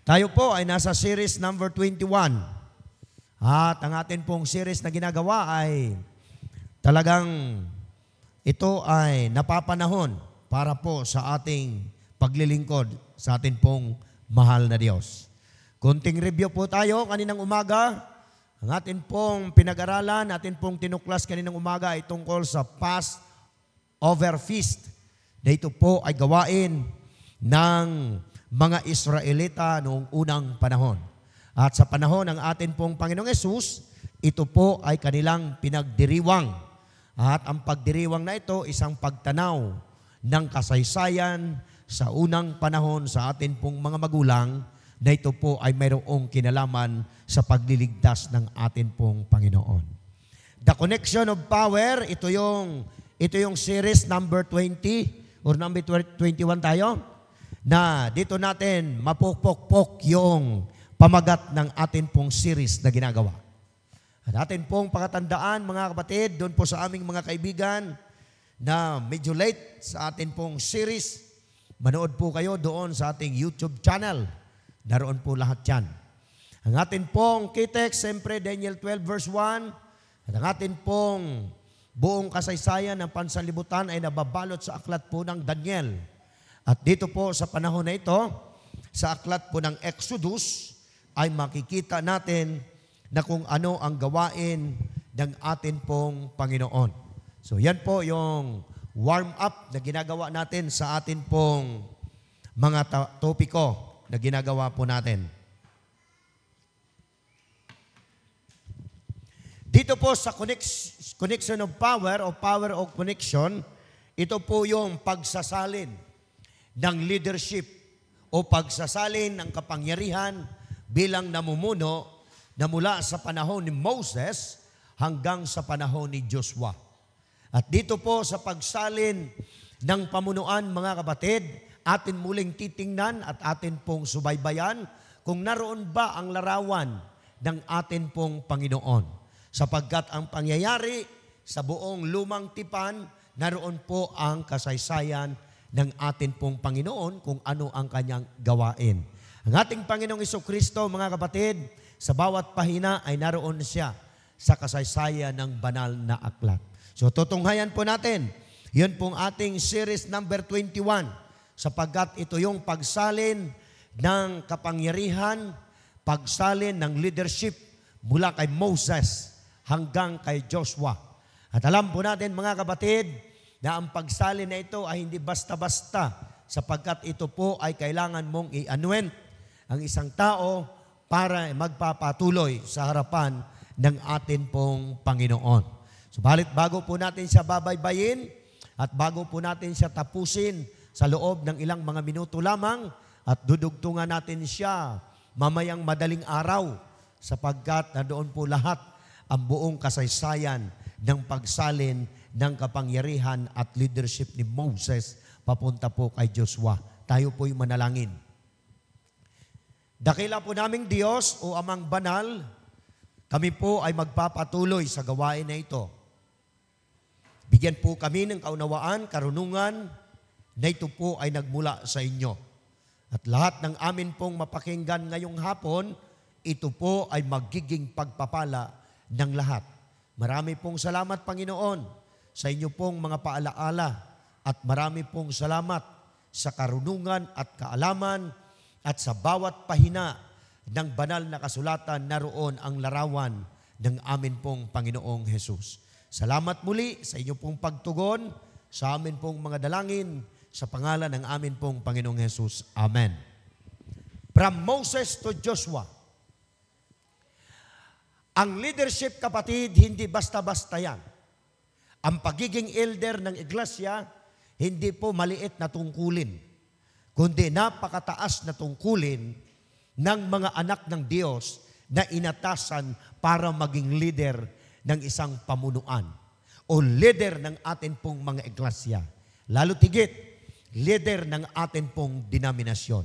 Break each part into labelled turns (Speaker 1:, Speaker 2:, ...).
Speaker 1: Tayo po ay nasa series number 21. At ang atin pong series na ginagawa ay talagang ito ay napapanahon para po sa ating paglilingkod sa atin pong mahal na Diyos. Kunting review po tayo kaninang umaga. Ang atin pong pinag-aralan, atin pong tinuklas kaninang umaga ay tungkol sa Passover Feast. Na ito po ay gawain ng mga Israelita noong unang panahon. At sa panahon ng atin pong Panginoong Hesus, ito po ay kanilang pinagdiriwang. At ang pagdiriwang na ito, isang pagtanaw ng kasaysayan sa unang panahon sa atin pong mga magulang, na ito po ay mayroong kinalaman sa pagliligtas ng atin pong Panginoon. The Connection of Power, ito yung series number 20 or number 21 tayo, na dito natin mapukpok yung pamagat ng atin pong series na ginagawa. At atin pong pakatandaan, mga kapatid, doon po sa aming mga kaibigan na medyo late sa atin pong series, manood po kayo doon sa ating YouTube channel. Naroon po lahat yan. Ang atin pong kitext, siyempre Daniel 12 verse 1, at ang atin pong buong kasaysayan ng pansanlibutan ay nababalot sa aklat po ng Daniel. At dito po sa panahon na ito, sa aklat po ng Exodus, ay makikita natin na kung ano ang gawain ng atin pong Panginoon. So yan po yung warm-up na ginagawa natin sa atin pong mga topiko na ginagawa po natin. Dito po sa Connection of Power o Power of Connection, ito po yung pagsasalin ng leadership o pagsasalin ng kapangyarihan bilang namumuno na mula sa panahon ni Moses hanggang sa panahon ni Joshua. At dito po sa pagsalin ng pamunuan, mga kapatid, atin muling titingnan at atin pong subaybayan kung naroon ba ang larawan ng atin pong Panginoon. Sapagkat ang pangyayari sa buong lumang tipan, naroon po ang kasaysayan ng atin pong Panginoon kung ano ang kanyang gawain. Ang ating Panginoong Jesucristo, mga kapatid, sa bawat pahina ay naroon siya sa kasaysayan ng banal na aklat. So tutunghayan po natin, yun pong ating series number 21, sapagkat ito yung pagsalin ng kapangyarihan, pagsalin ng leadership mula kay Moses hanggang kay Joshua. At alam po natin, mga kapatid, na ang pagsalin na ito ay hindi basta-basta, sapagkat ito po ay kailangan mong i-anoint ang isang tao para magpapatuloy sa harapan ng atin pong Panginoon. Subalit bago po natin siya babaybayin at bago po natin siya tapusin sa loob ng ilang mga minuto lamang at dudugtungan natin siya mamayang madaling araw, sapagkat na doon po lahat ang buong kasaysayan ng pagsalin ng kapangyarihan at leadership ni Moses papunta po kay Joshua. Tayo po'y manalangin. Dakila po naming Diyos o Amang Banal, kami po ay magpapatuloy sa gawain na ito. Bigyan po kami ng kaunawaan, karunungan, na ito po ay nagmula sa inyo. At lahat ng amin pong mapakinggan ngayong hapon, ito po ay magiging pagpapala ng lahat. Marami pong salamat, Panginoon, sa inyo pong mga paalaala, at marami pong salamat sa karunungan at kaalaman at sa bawat pahina ng banal na kasulatan naroon ang larawan ng amin pong Panginoong Hesus. Salamat muli sa inyo pong pagtugon sa amin pong mga dalangin sa pangalan ng amin pong Panginoong Hesus. Amen. From Moses to Joshua. Ang leadership, kapatid, hindi basta-basta yan. Ang pagiging elder ng iglesia, hindi po maliit na tungkulin, kundi napakataas na tungkulin ng mga anak ng Diyos na inatasan para maging leader ng isang pamunuan o leader ng atin pong mga iglesia. Lalo tigit, leader ng atin pong denominasyon.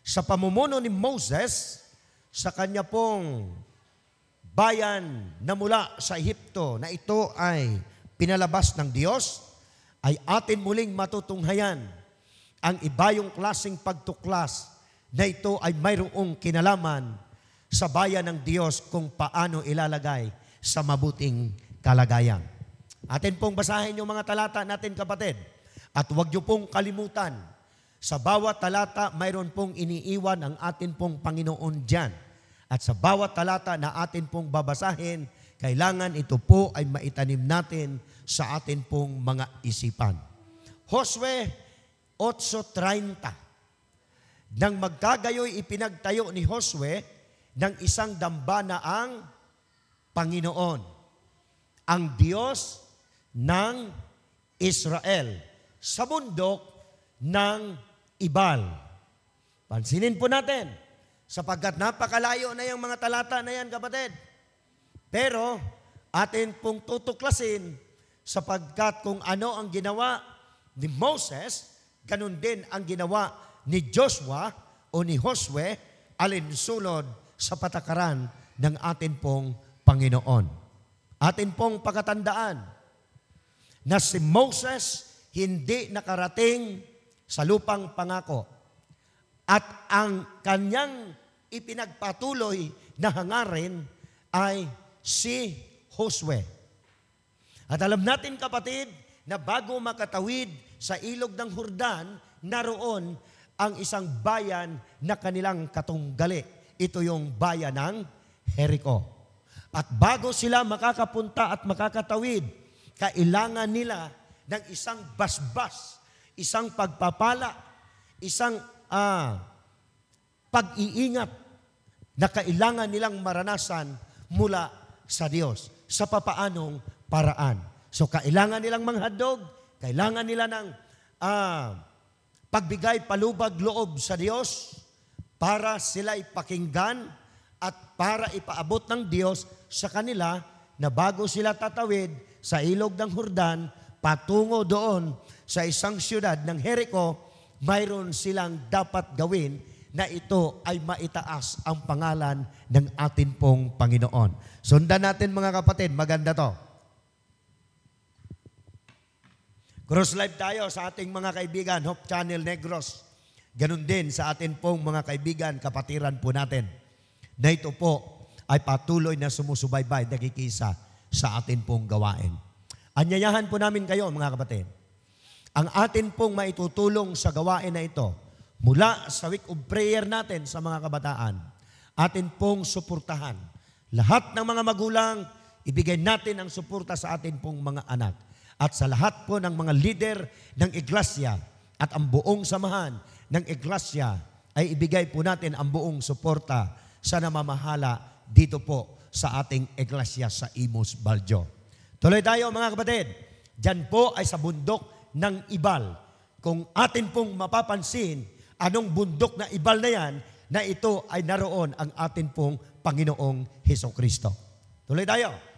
Speaker 1: Sa pamumuno ni Moses, sa kanya pong bayan na mula sa Ehipto na ito ay pinalabas ng Diyos, ay atin muling matutunghayan ang ibayong klaseng pagtuklas na ito ay mayroong kinalaman sa bayan ng Diyos kung paano ilalagay sa mabuting kalagayan. Atin pong basahin yung mga talata natin, kapatid. At huwag niyo pong kalimutan, sa bawat talata mayroon pong iniiwan ang atin pong Panginoon dyan. At sa bawat talata na atin pong babasahin, kailangan ito po ay maitanim natin sa atin pong mga isipan. Josue 8:30. Nang magkagayoy ipinagtayo ni Josue ng isang dambana ang Panginoon, ang Diyos ng Israel, sa bundok ng Ibal. Pansinin po natin, sapagkat napakalayo na yung mga talata na yan, kapatid. Pero atin pong tutuklasin sapagkat kung ano ang ginawa ni Moses, ganun din ang ginawa ni Joshua o ni Josue alinsulod sa patakaran ng atin pong Panginoon. Atin pong pagkatandaan na si Moses hindi nakarating sa lupang pangako at ang kanyang ipinagpatuloy na hangarin ay si Josue. At alam natin, kapatid, na bago makatawid sa ilog ng Jordan, naroon ang isang bayan na kanilang katunggali. Ito yung bayan ng Jericho. At bago sila makakapunta at makakatawid, kailangan nila ng isang basbas, isang pagpapala, isang pag-iingat na kailangan nilang maranasan mula sa Diyos sa papaanong paraan. So kailangan nilang manghandog, kailangan nila ng pagbigay palubag loob sa Diyos para sila'y pakinggan at para ipaabot ng Diyos sa kanila na bago sila tatawid sa ilog ng Jordan, patungo doon sa isang siyudad ng Jericho, mayroon silang dapat gawin na ito ay maitaas ang pangalan ng atin pong Panginoon. Sundan natin, mga kapatid, maganda to. Cross live tayo sa ating mga kaibigan, Hope Channel Negros. Ganun din sa atin pong mga kaibigan, kapatiran po natin, na ito po ay patuloy na sumusubaybay, nakikisa sa atin pong gawain. Anyayahan po namin kayo, mga kapatid. Ang atin pong maitutulong sa gawain na ito, mula sa week of prayer natin sa mga kabataan, atin pong suportahan. Lahat ng mga magulang, ibigay natin ang suporta sa atin pong mga anak. At sa lahat po ng mga leader ng iglesia at ang buong samahan ng iglesia, ay ibigay po natin ang buong suporta sa namamahala dito po sa ating iglesia sa Imus, Baljo. Tuloy tayo, mga kapatid. Diyan po ay sa bundok ng Ibal. Kung atin pong mapapansin, anong bundok na Ibal na yan, na ito ay naroon ang atin pong Panginoong Hesukristo. Tuloy tayo.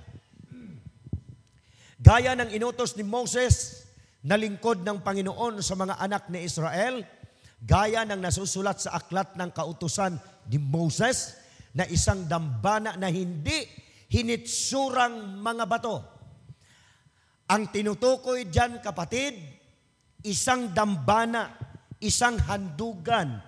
Speaker 1: Gaya ng inutos ni Moses na lingkod ng Panginoon sa mga anak ni Israel, gaya ng nasusulat sa aklat ng kautusan ni Moses na isang dambana na hindi hinitsurang mga bato. Ang tinutukoy dyan, kapatid, isang dambana, isang handugan,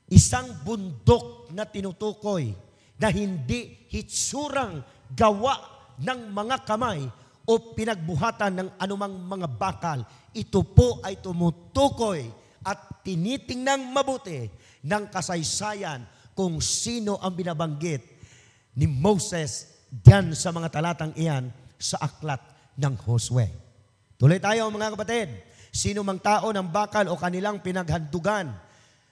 Speaker 1: isang bundok na tinutukoy na hindi hitsurang gawa ng mga kamay o pinagbuhatan ng anumang mga bakal. Ito po ay tumutukoy at tinitingnang mabuti ng kasaysayan kung sino ang binabanggit ni Moses diyan sa mga talatang iyan sa aklat ng Josue. Tuloy tayo, mga kapatid. Sino mang tao ng bakal o kanilang pinaghandugan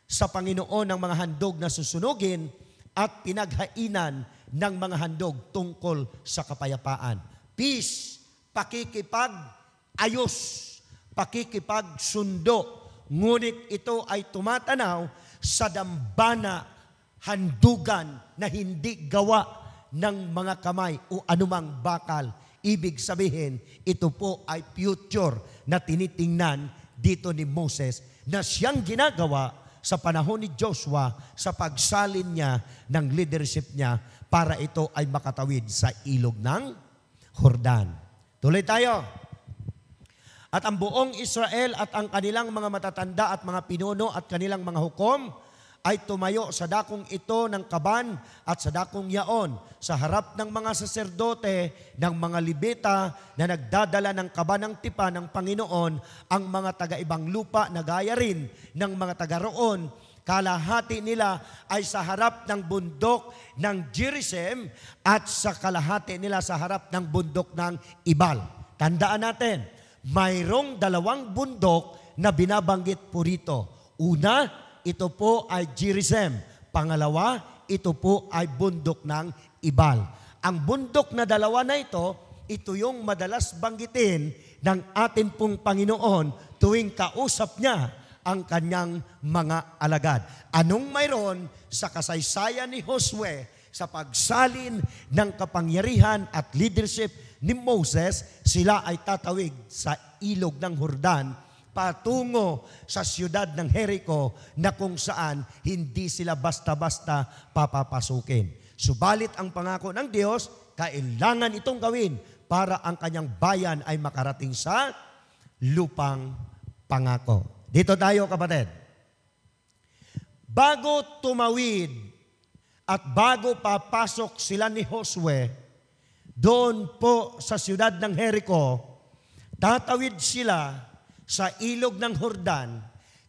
Speaker 1: sa Panginoon ng mga handog na susunugin at pinaghainan ng mga handog tungkol sa kapayapaan. Peace, pakikipag-ayos, pakikipag-sundo. Ngunit ito ay tumatanaw sa dambana, handugan na hindi gawa ng mga kamay o anumang bakal. Ibig sabihin, ito po ay future na tinitingnan dito ni Moses na siyang ginagawa sa panahon ni Joshua sa pagsalin niya ng leadership niya para ito ay makatawid sa ilog ng Jordan. Tuloy tayo. At ang buong Israel at ang kanilang mga matatanda at mga pinuno at kanilang mga hukom ay tumayo sa dakong ito ng Kaban at sa dakong yaon sa harap ng mga saserdote, ng mga Libita na nagdadala ng Kaban ng tipan ng Panginoon, ang mga taga-ibang lupa na gaya rin ng mga taga-roon. Kalahati nila ay sa harap ng bundok ng Gerizim at sa kalahati nila sa harap ng bundok ng Ibal. Tandaan natin, mayroong dalawang bundok na binabanggit po rito. Una, ito po ay Gerizim. Pangalawa, ito po ay bundok ng Ibal. Ang bundok na dalawa na ito yung madalas banggitin ng atin pong Panginoon tuwing kausap niya ang kanyang mga alagad. Anong mayroon sa kasaysayan ni Josue sa pagsalin ng kapangyarihan at leadership ni Moses, sila ay tatawid sa ilog ng Jordan patungo sa siyudad ng Jericho na kung saan hindi sila basta-basta papapasukin. Subalit ang pangako ng Diyos, kailangan itong gawin para ang kanyang bayan ay makarating sa lupang pangako. Dito tayo, kapatid. Bago tumawid at bago papasok sila ni Josue, doon po sa siyudad ng Jericho, tatawid sila sa ilog ng Jordan.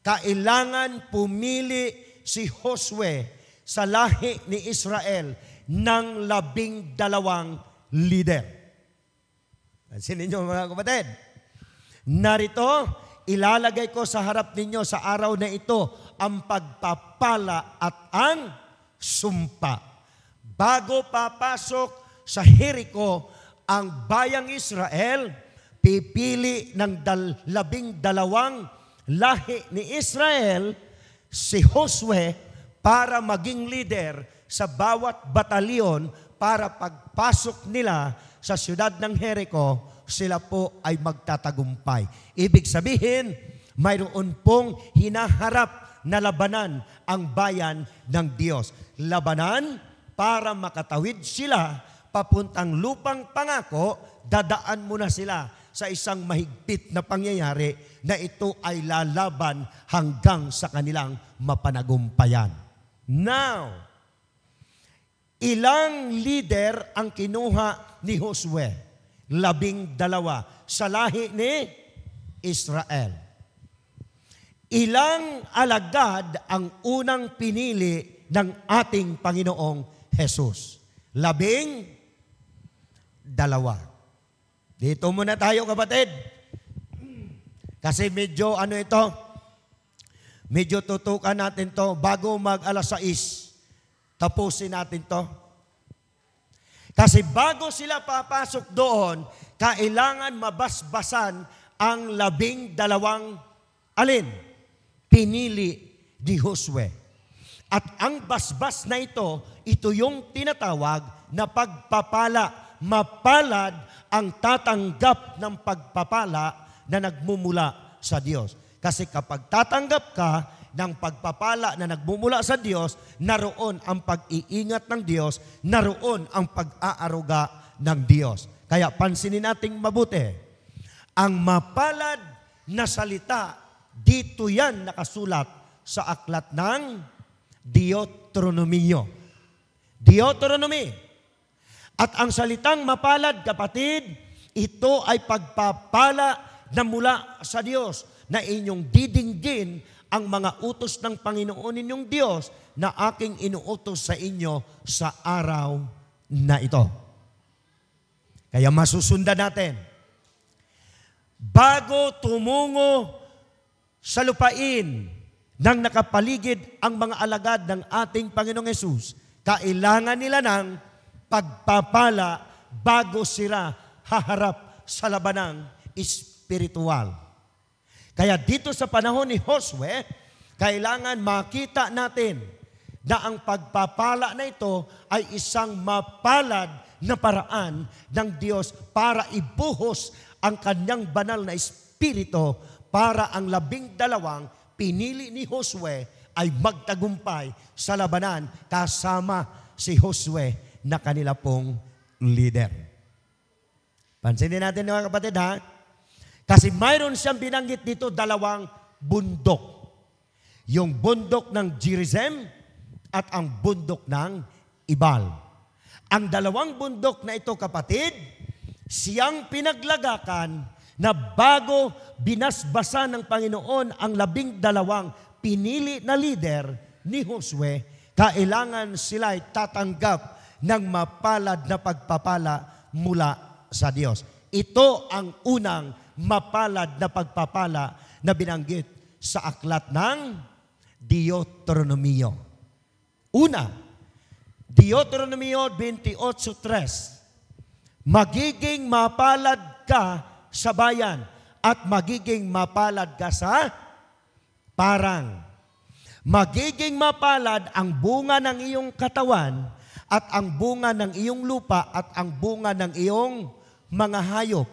Speaker 1: Kailangan pumili si Josue sa lahi ni Israel ng 12 leader. Pansin ninyo mga kapatid. Narito, ilalagay ko sa harap ninyo sa araw na ito ang pagpapala at ang sumpa. Bago papasok sa Jericho ang bayang Israel, pipili ng 12 lahi ni Israel si Josue para maging leader sa bawat batalyon para pagpasok nila sa siyudad ng Jericho, sila po ay magtatagumpay. Ibig sabihin, mayroon pong hinaharap na labanan ang bayan ng Diyos. Labanan para makatawid sila papuntang lupang pangako, dadaan muna sila sa isang mahigpit na pangyayari na ito ay lalaban hanggang sa kanilang mapanagumpayan. Now, ilang leader ang kinuha ni Josue? 12 sa lahi ni Israel. Ilang alagad ang unang pinili ng ating Panginoong Jesus? 12. Dito muna tayo, kapatid. Kasi medyo medyo tutukan natin to bago mag 6:00. Tapusin natin to. Kasi bago sila papasok doon, kailangan mabasbasan ang 12 pinili ni Josue. At ang basbas na ito yung tinatawag na pagpapala. Mapalad ang tatanggap ng pagpapala na nagmumula sa Diyos. Kasi kapag tatanggap ka ng pagpapala na nagmumula sa Diyos, naroon ang pag-iingat ng Diyos, naroon ang pag-aaruga ng Diyos. Kaya pansinin nating mabuti, ang mapalad na salita, dito yan nakasulat sa aklat ng Deuteronomio. Deuteronomy. At ang salitang mapalad, kapatid, ito ay pagpapala na mula sa Diyos na inyong didinggin ang mga utos ng Panginoon ninyong Diyos na aking inuutos sa inyo sa araw na ito. Kaya masusundan natin. Bago tumungo sa lupain nang nakapaligid ang mga alagad ng ating Panginoong Hesus, kailangan nila ng pagpapala bago sila haharap sa labanang espiritual. Kaya dito sa panahon ni Josue, kailangan makita natin na ang pagpapala na ito ay isang mapalad na paraan ng Diyos para ibuhos ang kanyang banal na espiritu para ang 12 pinili ni Josue ay magtagumpay sa labanan kasama si Josue na kanila pong leader. Pansinin natin mga kapatid ha, kasi mayroon siyang binanggit dito 2 bundok. yung bundok ng Gerizim at ang bundok ng Ibal. Ang dalawang bundok na ito, kapatid, siyang pinaglagakan na bago binasbasa ng Panginoon ang 12 pinili na leader ni Josue, kailangan sila'y tatanggap ng mapalad na pagpapala mula sa Diyos. Ito ang unang mapalad na pagpapala na binanggit sa aklat ng Deuteronomio. Una, Deuteronomio 28:3. Magiging mapalad ka sa bayan at magiging mapalad ka sa parang. Magiging mapalad ang bunga ng iyong katawan at ang bunga ng iyong lupa at ang bunga ng iyong mga hayop,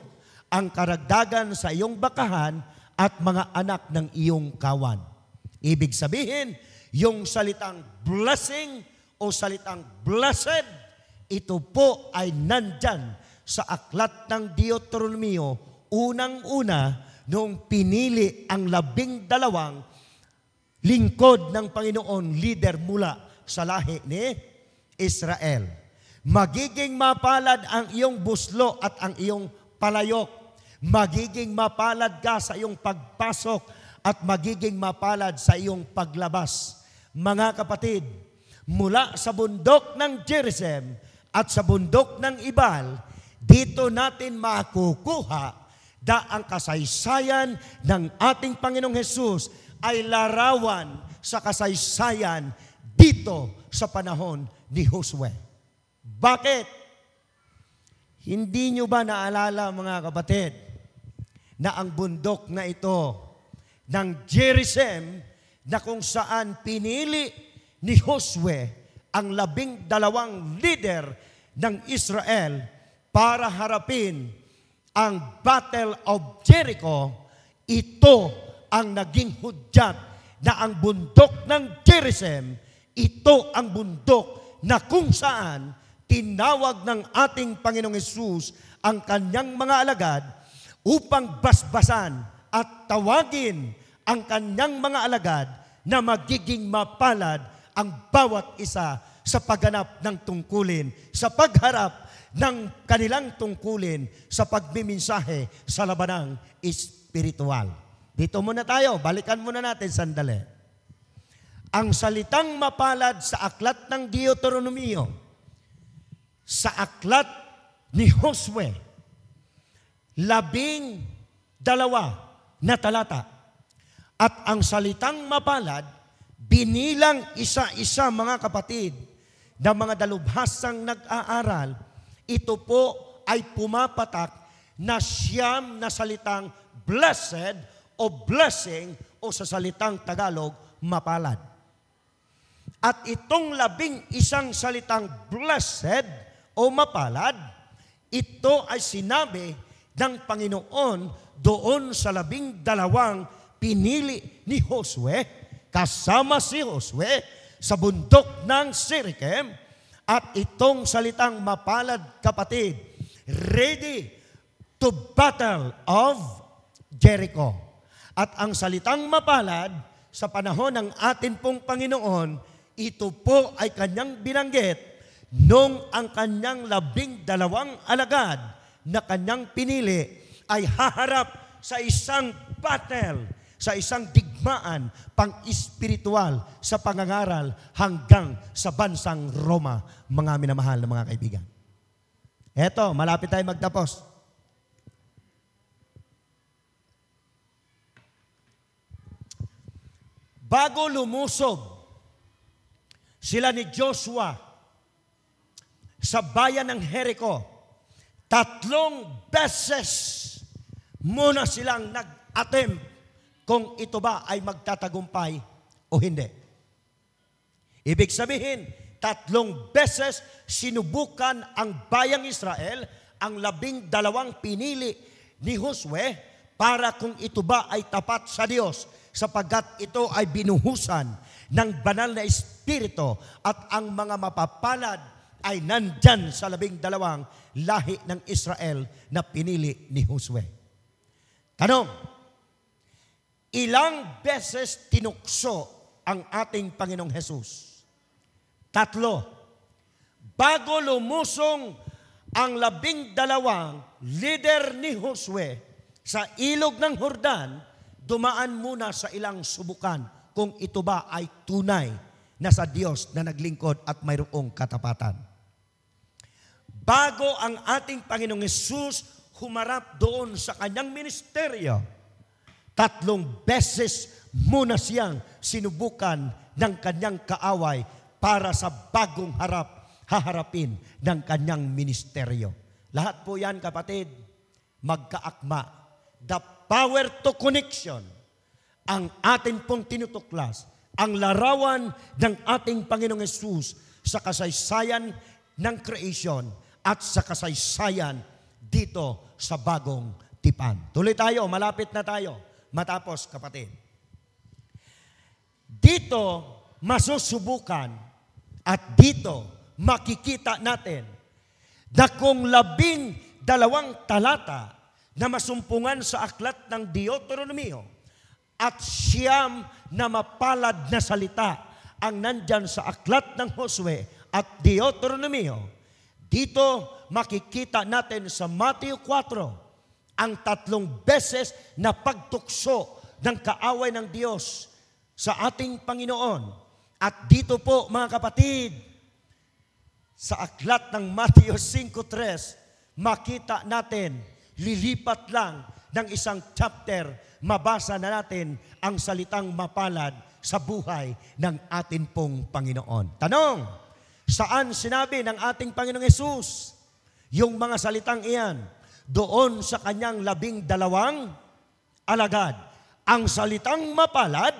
Speaker 1: ang karagdagan sa iyong bakahan at mga anak ng iyong kawan. Ibig sabihin, yung salitang blessing o salitang blessed, ito po ay nandyan sa aklat ng Deuteronomio, unang-una noong pinili ang 12 lingkod ng Panginoon, leader mula sa lahi ni Israel. Magiging mapalad ang iyong buslo at ang iyong palayok. Magiging mapalad ka sa iyong pagpasok at magiging mapalad sa iyong paglabas. Mga kapatid, mula sa bundok ng Gerizim at sa bundok ng Ibal, dito natin makukuha da ang kasaysayan ng ating Panginoong Hesus ay larawan sa kasaysayan dito sa panahon ni Josue. Bakit? Hindi nyo ba naalala, mga kapatid, na ang bundok na ito ng Gerizim na kung saan pinili ni Josue ang 12 leader ng Israel para harapin ang Battle of Jericho, ito ang naging hudyat na ang bundok ng Gerizim, ito ang bundok na kung saan tinawag ng ating Panginoong Hesus ang kanyang mga alagad upang basbasan at tawagin ang kanyang mga alagad na magiging mapalad ang bawat isa sa pagganap ng tungkulin, sa pagharap ng kanilang tungkulin sa pagmimensahe sa labanang espiritual. Dito muna tayo, balikan muna natin sandali. Ang salitang mapalad sa aklat ng Deuteronomio, sa aklat ni Josue, 12 na talata. At ang salitang mapalad, binilang isa-isa, mga kapatid, na mga dalubhasang nag-aaral, ito po ay pumapatak na siyam na salitang blessed o blessing o sa salitang Tagalog, mapalad. At itong 11 salitang blessed o mapalad, ito ay sinabi ng Panginoon doon sa 12 pinili ni Josue, kasama si Josue sa bundok ng Sirikem, at itong salitang mapalad, kapatid, ready to battle of Jericho. At ang salitang mapalad sa panahon ng atin pong Panginoon, ito po ay kanyang binanggit nung ang kanyang 12 alagad na kanyang pinili ay haharap sa isang battle, sa isang digmaan pang-espiritual sa pangangaral hanggang sa bansang Roma, mga minamahal na mga kaibigan. Eto, malapit tayo magtapos. Bago lumusob sila ni Joshua sa bayan ng Jericho, 3 beses muna silang nag-attempt kung ito ba ay magtatagumpay o hindi. Ibig sabihin, 3 beses sinubukan ang bayang Israel, ang 12 pinili ni Josue, para kung ito ba ay tapat sa Diyos, sapagkat ito ay binuhusan ng banal na espiritu at ang mga mapapalad ay nandyan sa 12 lahi ng Israel na pinili ni Josue. Tanong, ilang beses tinukso ang ating Panginoong Hesus. 3, bago lumusong ang 12 leader ni Josue sa ilog ng Jordan, dumaan muna sa ilang subukan kung ito ba ay tunay na sa Diyos na naglingkod at mayroong katapatan. Bago ang ating Panginoong Hesus humarap doon sa kanyang ministeryo, 3 beses muna siyang sinubukan ng kanyang kaaway para sa bagong haharapin ng kanyang ministeryo. Lahat po yan, kapatid, magkaakma. The power to connection, ang atin pong tinutuklas, ang larawan ng ating Panginoong Hesus sa kasaysayan ng creation at sa kasaysayan dito sa bagong tipan. Tuloy tayo, malapit na tayo. Matapos, kapatid. Dito masusubukan at dito makikita natin na kung 12 talata na masumpungan sa aklat ng Deuteronomio at 9 na mapalad na salita ang nandyan sa aklat ng Josue at Deuteronomio, dito makikita natin sa Matthew 4 ang 3 beses na pagtukso ng kaaway ng Diyos sa ating Panginoon. At dito po, mga kapatid, sa aklat ng Matthew 5:3, makita natin, lilipat lang ng isang chapter, mabasa na natin ang salitang mapalad sa buhay ng ating pong Panginoon. Tanong, saan sinabi ng ating Panginoong Hesus yung mga salitang iyan? Doon sa kanyang 12 alagad. Ang salitang mapalad,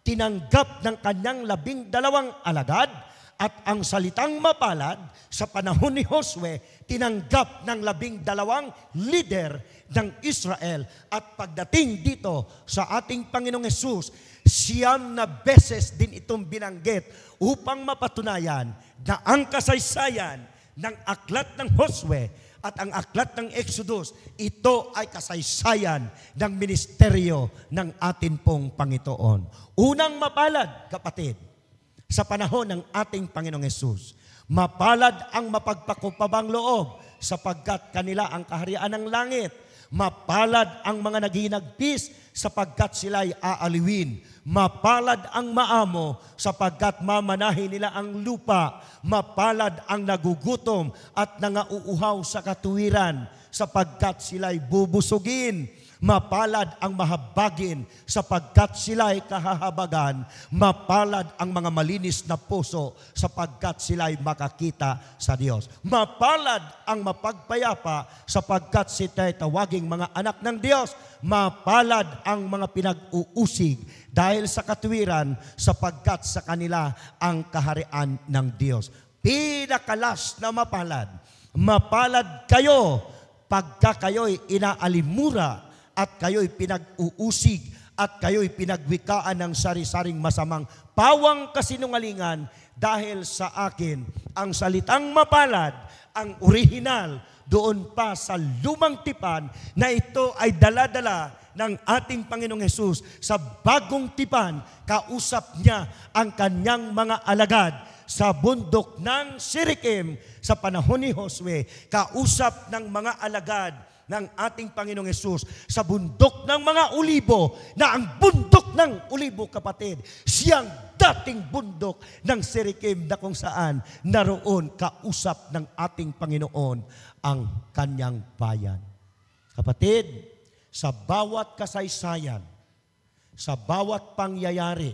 Speaker 1: tinanggap ng kanyang 12 alagad, at ang salitang mapalad sa panahon ni Josue, tinanggap ng 12 leader ng Israel. At pagdating dito sa ating Panginoong Hesus, 9 beses din itong binanggit upang mapatunayan na ang kasaysayan ng aklat ng Josue at ang aklat ng Exodus, ito ay kasaysayan ng ministeryo ng atin pong Panginoon. Unang mapalad, kapatid, sa panahon ng ating Panginoong Hesus, mapalad ang mapagpakupabang loob sapagkat kanila ang kaharian ng langit. Mapalad ang mga naghinagpis sapagkat sila'y aaliwin. Mapalad ang maamo sapagkat mamanahin nila ang lupa. Mapalad ang nagugutom at nangauuhaw sa katuwiran sapagkat sila'y bubusugin. Mapalad ang mahabagin sapagkat sila'y kahahabagan. Mapalad ang mga malinis na puso sapagkat sila'y makakita sa Diyos. Mapalad ang mapagpayapa sapagkat sila'y tawaging mga anak ng Diyos. Mapalad ang mga pinag-uusig dahil sa katuwiran sapagkat sa kanila ang kaharian ng Diyos. Pinakalas na mapalad. Mapalad kayo pagka kayo'y inaalimura at kayo'y pinag-uusig at kayo'y pinagwikaan ng sari-saring masamang pawang kasinungalingan dahil sa akin ang salitang mapalad, ang orihinal doon pa sa lumang tipan na ito ay dala-dala ng ating Panginoong Hesus sa bagong tipan. Kausap niya ang kanyang mga alagad sa bundok ng Sirikim sa panahon ni Josue. Kausap ng mga alagad ng ating Panginoong Hesus sa bundok ng mga ulibo, na ang bundok ng ulibo, kapatid, siyang dating bundok ng Sirikim na kung saan naroon kausap ng ating Panginoon ang kanyang bayan. Kapatid, sa bawat kasaysayan, sa bawat pangyayari,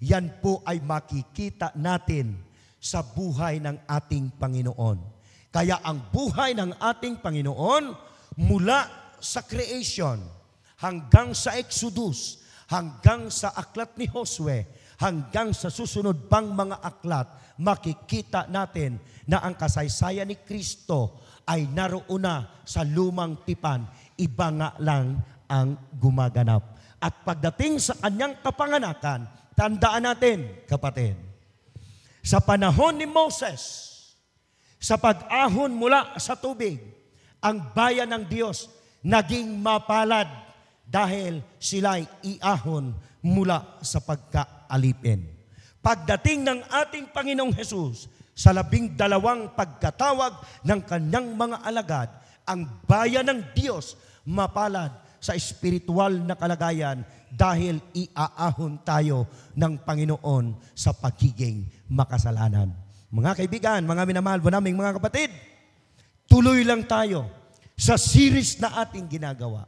Speaker 1: yan po ay makikita natin sa buhay ng ating Panginoon. Kaya ang buhay ng ating Panginoon, mula sa creation, hanggang sa Exodus, hanggang sa aklat ni Josue, hanggang sa susunod pang mga aklat, makikita natin na ang kasaysayan ni Kristo ay naroon na sa lumang tipan. Iba nga lang ang gumaganap. At pagdating sa kanyang kapanganakan, tandaan natin, kapatid, sa panahon ni Moses, sa pag-ahon mula sa tubig, ang bayan ng Diyos naging mapalad dahil sila'y iahon mula sa pagkaalipin. Pagdating ng ating Panginoong Hesus sa 12 pagkatawag ng kanyang mga alagad, ang bayan ng Diyos mapalad sa espiritual na kalagayan dahil iaahon tayo ng Panginoon sa pagiging makasalanan. Mga kaibigan, mga minamahal po naming mga kapatid, tuloy lang tayo sa series na ating ginagawa.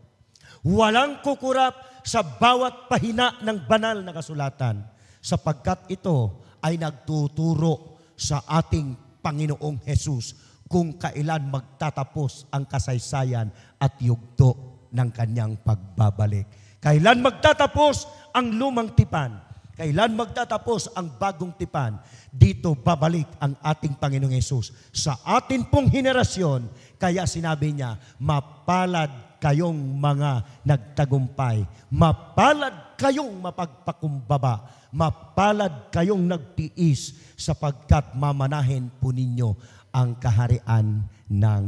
Speaker 1: Walang kukurap sa bawat pahina ng banal na kasulatan sapagkat ito ay nagtuturo sa ating Panginoong Hesus kung kailan magtatapos ang kasaysayan at yugto ng kanyang pagbabalik. Kailan magtatapos ang lumang tipan? Kailan magtatapos ang bagong tipan? Dito babalik ang ating Panginoong Hesus sa atin pong henerasyon. Kaya sinabi niya, mapalad kayong mga nagtagumpay, mapalad kayong mapagpakumbaba, mapalad kayong nagtiis sapagkat mamanahin po ninyo ang kaharian ng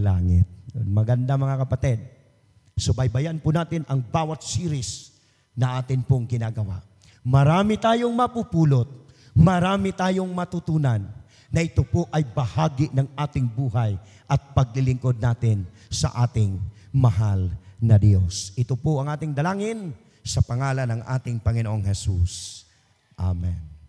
Speaker 1: langit. Maganda mga kapatid. Subaybayan po natin ang bawat series na atin pong ginagawa. Marami tayong mapupulot, marami tayong matutunan na ito po ay bahagi ng ating buhay at paglilingkod natin sa ating mahal na Diyos. Ito po ang ating dalangin sa pangalan ng ating Panginoong Hesus. Amen.